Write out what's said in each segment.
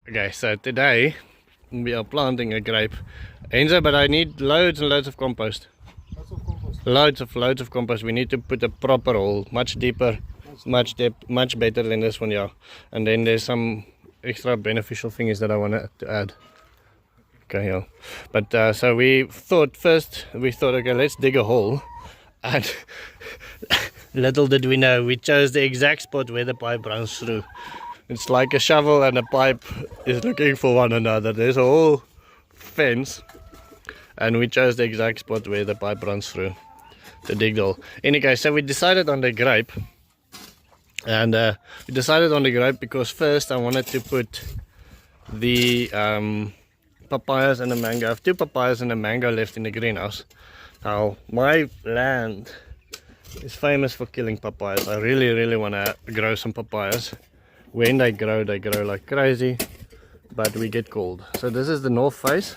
Okay, so today we are planting a grape. Enzo, but I need loads and loads of compost. Lots of compost. Loads of compost. We need to put a proper hole, much deeper, much depth, much better than this one, yeah. And then there's some extra beneficial things that I want to add. Okay, yeah. But so we thought, okay, let's dig a hole. And little did we know, we chose the exact spot where the pipe runs through. It's like a shovel and a pipe is looking for one another. There's a whole fence, and we chose the exact spot where the pipe runs through to dig the hole. Anyway, so we decided on the grape, and we decided on the grape because first I wanted to put the papayas and the mango. I have 2 papayas and a mango left in the greenhouse. Now my land is famous for killing papayas. I really want to grow some papayas. When they grow like crazy, but we get cold. So this is the north face,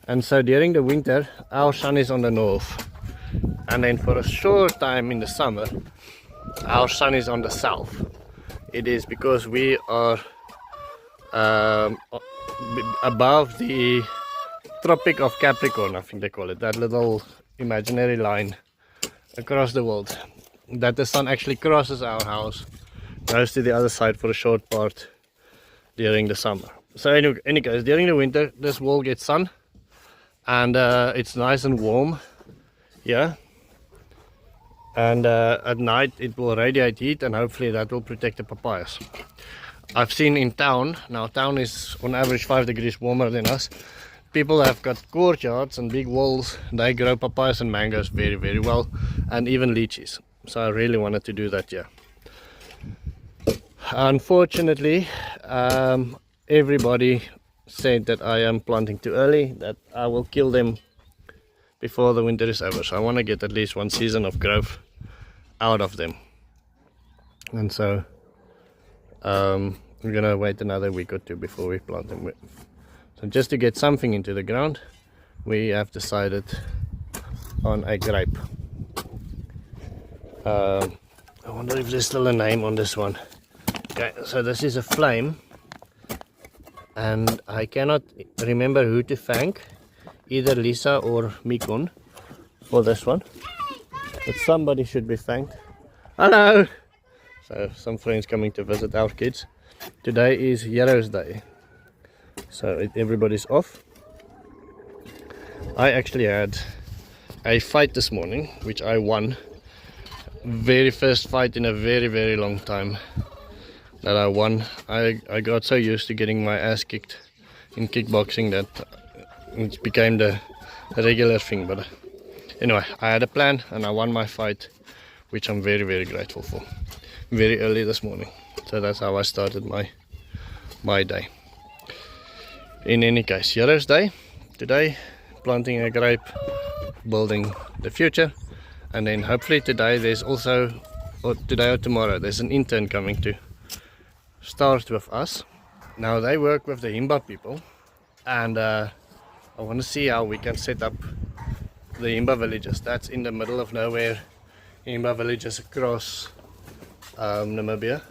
and so during the winter our sun is on the north, and then for a short time in the summer our sun is on the south. It is because we are above the Tropic of Capricorn, I think they call it, that little imaginary line across the world, that the sun actually crosses our house, goes to the other side for a short part during the summer. So any case, during the winter this wall gets sun, and it's nice and warm here, and at night it will radiate heat, and hopefully that will protect the papayas. I've seen in town, now town is on average 5 degrees warmer than us, people have got courtyards and big walls. They grow papayas and mangoes very well, and even lychees. So I really wanted to do that here. Unfortunately, everybody said that I am planting too early, that I will kill them before the winter is over. So I want to get at least 1 season of growth out of them. And so we're gonna wait another week or 2 before we plant them. So just to get something into the ground, we have decided on a grape. I wonder if there's still a name on this one. Okay, so this is a flame, and I cannot remember who to thank, either Lisa or Mikon, for this one, but somebody should be thanked. Hello! So some friends coming to visit our kids. Today is Heroes Day, so everybody's off. I actually had a fight this morning, which I won. Very first fight in a very long time that I won. I got so used to getting my ass kicked in kickboxing that it became the regular thing. But anyway, I had a plan and I won my fight, which I'm very grateful for. Very early this morning. So that's how I started my day. In any case, Heroes Day today, planting a grape, building the future, and then hopefully today there's also, or today or tomorrow, there's an intern coming to start with us. Now they work with the Hima people, and I want to see how we can set up the Hima villages. That's in the middle of nowhere, Hima villages across Namibia,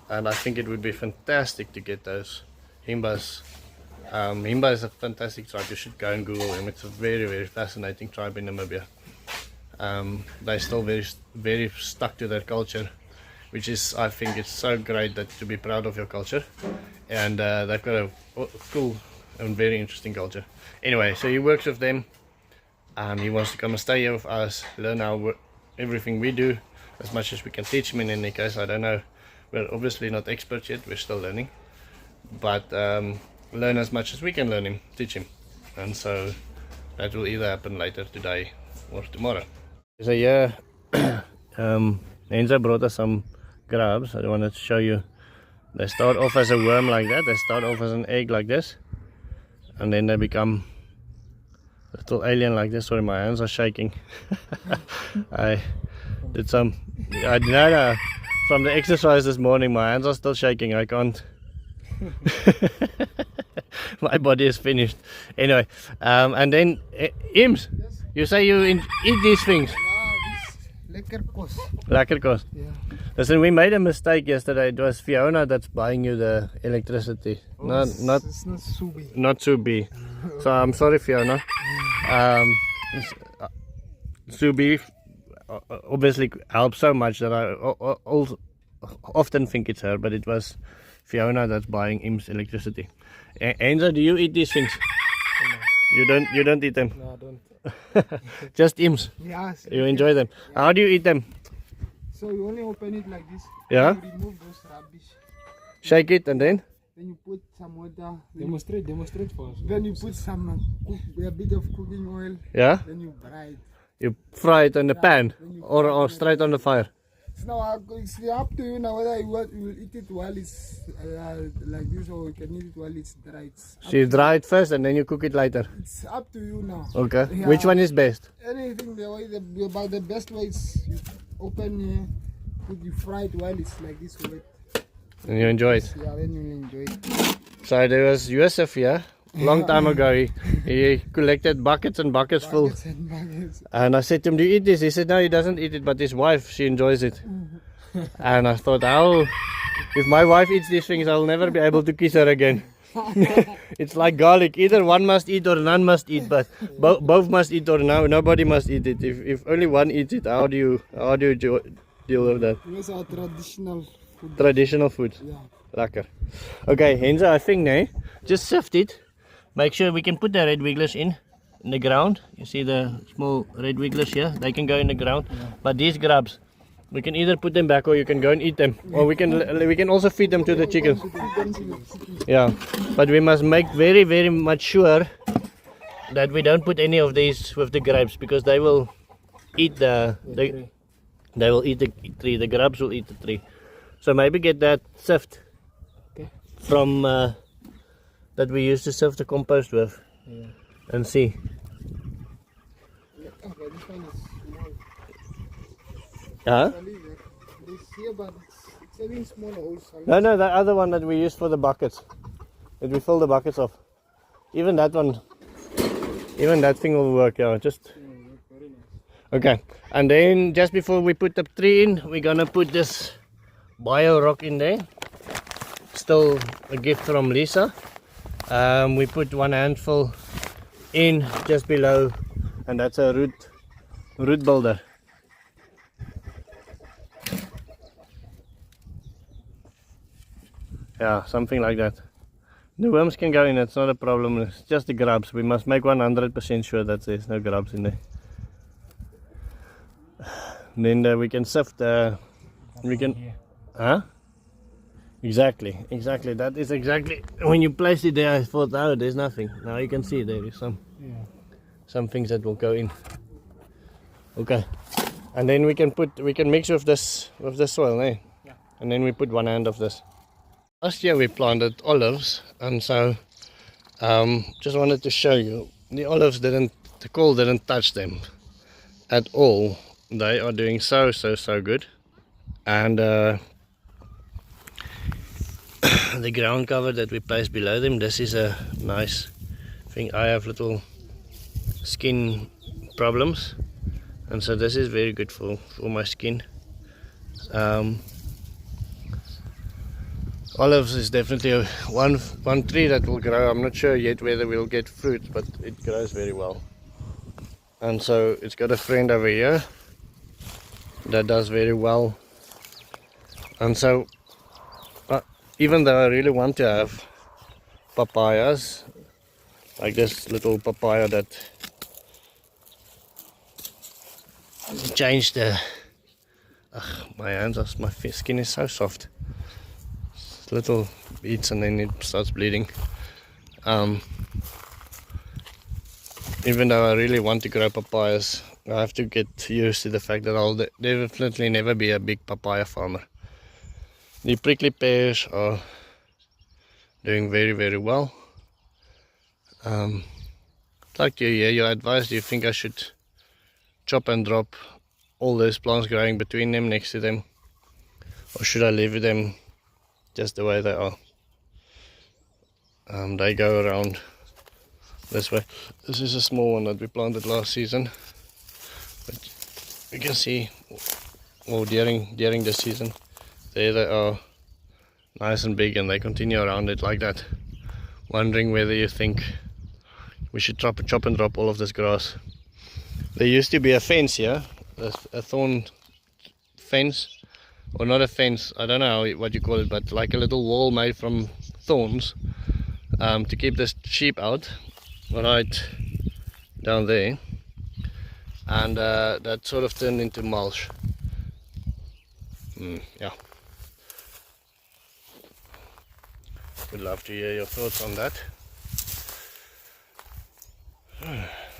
and I think it would be fantastic to get those Himas. Hima is a fantastic tribe. You should go and Google them. It's a very fascinating tribe in Namibia. They're still very stuck to their culture, which is, I think it's so great that to be proud of your culture, and they've got a cool and very interesting culture. Anyway, so he works with them, and he wants to come and stay here with us, learn everything we do, as much as we can teach him. In any case, I don't know, we're obviously not experts yet, we're still learning, but learn as much as we can learn him, teach him, and so that will either happen later today or tomorrow. So yeah, Enzo brought us some grubs. I wanted to show you. They start off as a worm like that, they start off as an egg like this, and then they become a little alien like this. Sorry, my hands are shaking. I did some, no, from the exercise this morning my hands are still shaking. I can't. My body is finished. Anyway, and then Ims, yes? You say you eat these things? Yeah, lekker kos. Lekker kos. Yeah. Listen, we made a mistake yesterday. It was Fiona that's buying you the electricity. It's not Subi. Not Subi. So I'm sorry, Fiona. Subi obviously helps so much that I also often think it's her, but it was Fiona that's buying Im's electricity. Enzo, do you eat these things? No. You don't eat them? No, I don't. Just Im's? Yes. You enjoy them? Yeah. How do you eat them? So you only open it like this. Yeah. You remove those rubbish. Shake it and then? Then you put some water. Demonstrate for us. Then you put some a bit of cooking oil. Yeah. Then you fry it. You fry it in the pan or straight on the fire? So now it's up to you now whether you will eat it while it's like this, or you can eat it while it's dry. So you dry it first and then you cook it later? It's up to you now. Okay. Yeah. Which one is best? Anything about the best way is you open here, you fry it while it's like this wet. And you enjoy it? Yeah, then you enjoy it. So there was Joseph here, long time ago. He collected buckets and buckets full. Buckets and buckets. And I said to him, do you eat this? He said, no, he doesn't eat it, but his wife, she enjoys it. And I thought, if my wife eats these things, I'll never be able to kiss her again. It's like garlic. Either one must eat or none must eat, but both must eat or nobody must eat it. If only one eats it, how do you deal with that? Those are traditional food. Traditional food. Yeah. Lekker. Okay, Henzo, I think just sift it. Make sure we can put the red wigglers in the ground. You see the small red wigglers here? They can go in the ground. Yeah. But these grubs, we can either put them back or you can go and eat them. Or we can also feed them to the chickens. Yeah, but we must make very, very much sure that we don't put any of these with the grapes, because they will eat they will eat the tree. The grubs will eat the tree. So maybe get that sift from that we used to sift the compost with, and see. Oh, but this one is small. Huh? This here, but it's having small holes. No, the other one that we used for the buckets, that we fill the buckets of. Even that one, even that thing will work. Yeah, just. Very nice. Okay, and then just before we put the tree in, we're gonna put this bio rock in there. Still a gift from Lisa. We put one handful in just below, and that's a root builder. Yeah, something like that. The worms can go in, it's not a problem. It's just the grubs. We must make 100% sure that there's no grubs in there. Then we can sift. We can. Huh? Exactly. That is exactly when you place it there. I thought, oh, there's nothing. Now you can see there is some things that will go in. Okay, and then we can mix with this soil, eh? Yeah. And then we put one hand of this. Last year we planted olives, and so just wanted to show you the olives the coal didn't touch them at all. They are doing so good, and the ground cover that we placed below them, this is a nice thing. I have little skin problems, and so this is very good for my skin. Olives is definitely one tree that will grow. I'm not sure yet whether we'll get fruit, but it grows very well. And so it's got a friend over here that does very well. And so even though I really want to have papayas, like this little papaya that changed the my skin is so soft. Little beads and then it starts bleeding. Even though I really want to grow papayas, I have to get used to the fact that I'll definitely never be a big papaya farmer. The prickly pears are doing very, very well. I'd like to hear your advice. Do you think I should chop and drop all those plants growing between them, next to them, or should I leave them just the way they are? They go around this way. This is a small one that we planted last season, but you can see, well, during the season, there they are, nice and big, and they continue around it like that, wondering whether you think we should chop and drop all of this grass. There used to be a fence here, a thorn fence, or not a fence, I don't know what you call it, but like a little wall made from thorns, to keep the sheep out, right down there, and that sort of turned into mulch. Yeah, would love to hear your thoughts on that.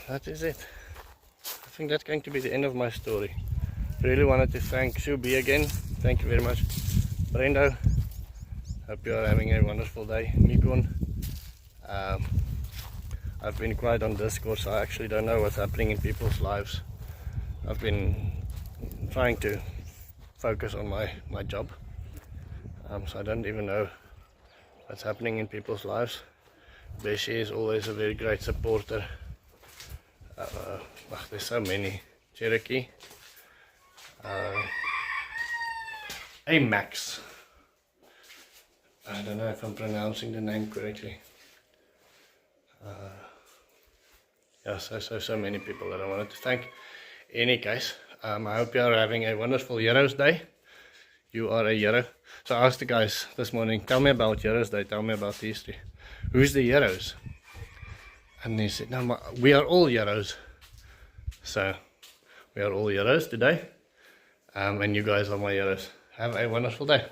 That is it. I think that's going to be the end of my story. Really wanted to thank Subi again. Thank you very much. Brendo, hope you are having a wonderful day. Mikon, I've been quiet on Discord, so I actually don't know what's happening in people's lives. I've been trying to focus on my job, so I don't even know what's happening in people's lives. Bessie is always a very great supporter. There's so many. Cherokee, hey Max, I don't know if I'm pronouncing the name correctly. Yeah, so many people that I wanted to thank. In any case, I hope you are having a wonderful Heroes Day. You are a hero. So I asked the guys this morning, tell me about Heroes Day, tell me about history. Who's the heroes? And they said, no, we are all heroes. So we are all heroes today, and you guys are my heroes. Have a wonderful day.